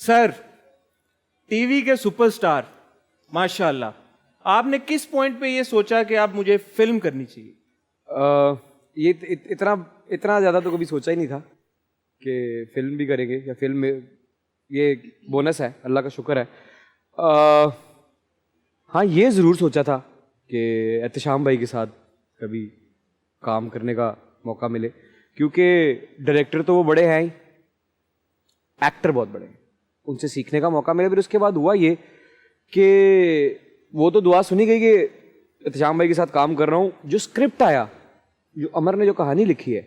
Sir, TV के superstar, माशाल्लाह, आपने किस पॉइंट पे ये सोचा कि आप मुझे फिल्म करनी चाहिए? इतना ज़्यादा तो कभी सोचा ही नहीं था कि फिल्म भी करेंगे या फिल्म में, ये बोनस है, अल्लाह का शुक्र है। हाँ, ये ज़रूर सोचा था कि एहतशाम भाई के साथ कभी काम करने का मौका मिले, क्योंकि डायरेक्टर तो वो बड़े हैं ही, एक्टर बहुत बड़े हैं, उनसे सीखने का मौका मिले। फिर उसके बाद हुआ ये कि वो तो दुआ सुनी गई कि एहतशाम भाई के साथ काम कर रहा हूँ। जो स्क्रिप्ट आया, जो अमर ने जो कहानी लिखी है,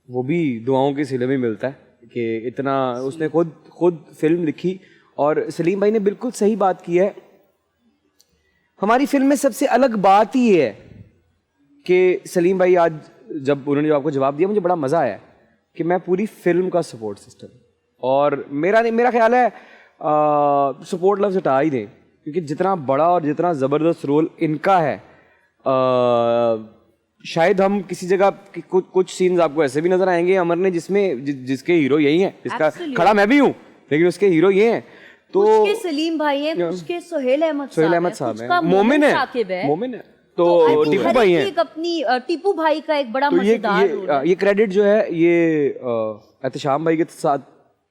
वो भी दुआओं के सिले में मिलता है कि इतना उसने खुद फिल्म लिखी। और सलीम भाई ने बिल्कुल सही बात की है। हमारी फिल्म में सबसे अलग बात ही ये है कि सलीम भाई आज जब उन्होंने जो आपको जवाब दिया, मुझे बड़ा मज़ा आया कि मैं पूरी फिल्म का सपोर्ट सिस्टम, और मेरा ख्याल है सपोर्ट लफ्ज़ हटा ही दें, क्योंकि जितना बड़ा और जितना ज़बरदस्त रोल इनका है, शायद हम किसी जगह कुछ सीन्स आपको ऐसे भी नजर आएंगे अमर ने जिसके हीरो यही हैं, जिसका खड़ा मैं भी हूँ, लेकिन उसके हीरो ये हैं। तो उसके सलीम भाई हैं, उसके सोहेल अहमद साहब हैं, मोमिन है, तो टीपू भाई हैं, अपनी टीपू भाई का एक बड़ा मजेदार रोल है। ये क्रेडिट जो है ये एहतशाम भाई के साथ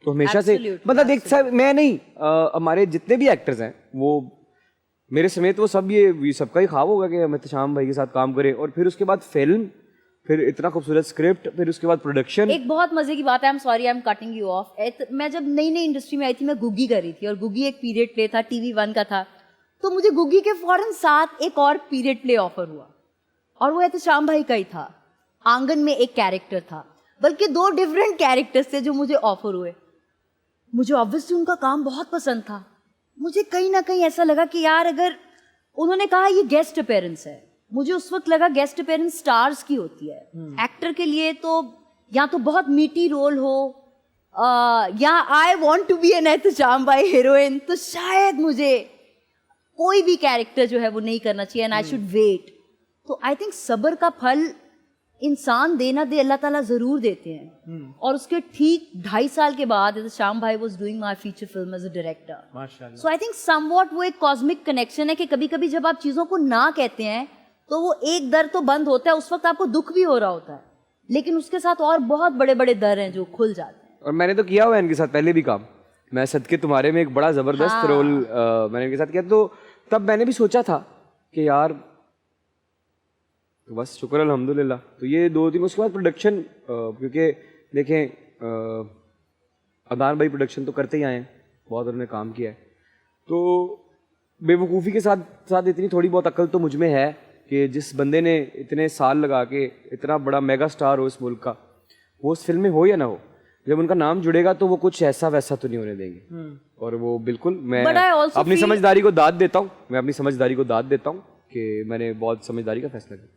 तो हमेशा से, मतलब देख सब मैं नहीं, हमारे जितने भी एक्टर्स हैं वो मेरे समेत वो सब, ये सबका ही ख्वाब होगा कि हम एहतशाम भाई के साथ काम करें। और फिर उसके बाद फिल्म, फिर इतना खूबसूरत स्क्रिप्ट, फिर उसके बाद प्रोडक्शन। एक बहुत मजे की बात है, I am sorry I am cutting you of, मैं जब नई नई इंडस्ट्री में आई थी, मैं गुग्गी कर रही थी, और गुग्गी एक पीरियड प्ले था, TV1 का था, तो मुझे गुग्गी के फौरन साथ एक और पीरियड प्ले ऑफर हुआ, और वो एहतशाम भाई का ही था। आंगन में एक कैरेक्टर था, बल्कि 2 डिफरेंट कैरेक्टर्स थे जो मुझे ऑफर हुए। मुझे ऑब्वियसली उनका काम बहुत पसंद था। मुझे कहीं ना कहीं ऐसा लगा कि यार, अगर उन्होंने कहा ये गेस्ट अपीयरेंस है, मुझे उस वक्त लगा गेस्ट अपीयरेंस स्टार्स की होती है। एक्टर के लिए तो या तो बहुत मीठी रोल हो, या I want to be an Ehtesham भाई हीरोइन, तो शायद मुझे कोई भी कैरेक्टर जो है वो नहीं करना चाहिए, एंड आई शुड वेट। तो आई थिंक सब्र का फल इंसान देना दे अल्लाह ताला जरूर देते हैं। और उसके ठीक 2.5 साल के बाद एहतशाम भाई was doing my feature film as a director, माशाल्लाह। सो आई थिंक समवॉट वो एक कॉस्मिक कनेक्शन है कि कभी कभी जब आप चीजों को ना कहते हैं तो वो एक दर तो बंद होता है, उस वक्त आपको दुख भी हो रहा होता है, लेकिन उसके साथ और बहुत बड़े बड़े दर हैं जो खुल जाते हैं। और मैंने तो किया हुआ है इनके साथ पहले भी काम, मैं सदके तुम्हारे में एक बड़ा जबरदस्त रोल मैंने इनके साथ किया। तो तब मैंने भी सोचा था कि यार, तो बस शुक्र अल्हम्दुलिल्लाह। तो ये 2-3 उसके बाद प्रोडक्शन, क्योंकि देखें अदनान भाई प्रोडक्शन तो करते ही आए हैं, बहुत उन्होंने काम किया है, तो बेवकूफ़ी के साथ साथ इतनी थोड़ी बहुत अकल तो मुझ में है कि जिस बंदे ने इतने साल लगा के इतना बड़ा मेगा स्टार हो इस मुल्क का, वो उस फिल्म में हो या ना हो, जब उनका नाम जुड़ेगा तो वो कुछ ऐसा वैसा तो नहीं होने देंगे। और वो बिल्कुल, मैं अपनी समझदारी को दाद देता हूँ, कि मैंने बहुत समझदारी का फैसला किया।